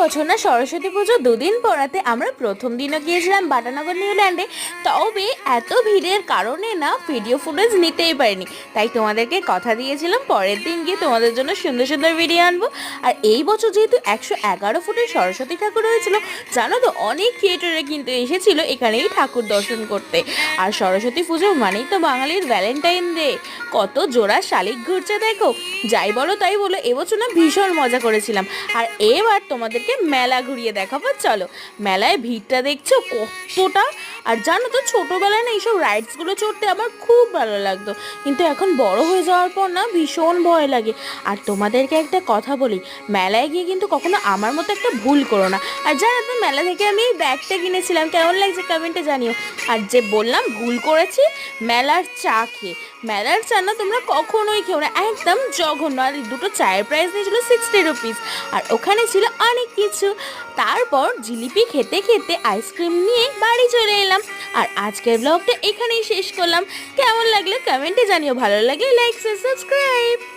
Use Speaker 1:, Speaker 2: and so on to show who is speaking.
Speaker 1: বছর না সরস্বতী পুজো দুদিন পড়াতে আমরা প্রথম দিনও গিয়েছিলাম বাটানগর নিউল্যান্ডে। তবে এত ভিড়ের কারণে না ভিডিও ফুটেজ নিতেই পারিনি, তাই তোমাদেরকে কথা দিয়েছিলাম পরের দিন গিয়ে তোমাদের জন্য সুন্দর সুন্দর ভিডিও আনবো। আর এই বছর যেহেতু 111 ফুটের সরস্বতী ঠাকুর হয়েছিল, জানো তো অনেক ক্রিয়েটররা কিন্তু এসেছিল এখানেই ঠাকুর দর্শন করতে। আর সরস্বতী পুজো মানেই তো বাঙালির ভ্যালেন্টাইন ডে, কত জোড়া শালিক ঘুরছে দেখো। যাই বলো তাই বলো, এবছর না ভীষণ মজা করেছিলাম। আর এবার তোমাদেরকে মেলা ঘুরিয়ে দেখাবো, চলো। মেলায় ভিড়টা দেখছো কতটা। আর জানো তো ছোটোবেলায় না এইসব রাইডসগুলো চড়তে আমার খুব ভালো লাগতো, কিন্তু এখন বড় হয়ে যাওয়ার পর না ভীষণ ভয় লাগে। আর তোমাদেরকে একটা কথা বলি, মেলায় গিয়ে কিন্তু কখনো আমার মতো একটা ভুল করো না। আর জানো তো মেলা থেকে আমি এই ব্যাগটা কিনেছিলাম, কেমন লাগছে কমেন্টে জানিও। আর যে বললাম ভুল করেছি, মেলার চা খেয়ে। মেলার চা না তোমরা কখনোই খেও না, একদম জঘন্য। আর দুটো চায়ের প্রাইস নিয়েছিল 60 রুপিস, আর ওখানে ছিল অনেক কিছু। তারপর জিলিপি খেতে খেতে আইসক্রিম নিয়ে বাড়ি চলে এলাম। আর আজকের ব্লগটা এখানেই শেষ করলাম। কেমন লাগলো কমেন্টে জানিও, ভালো লাগলে লাইক সাবস্ক্রাইব।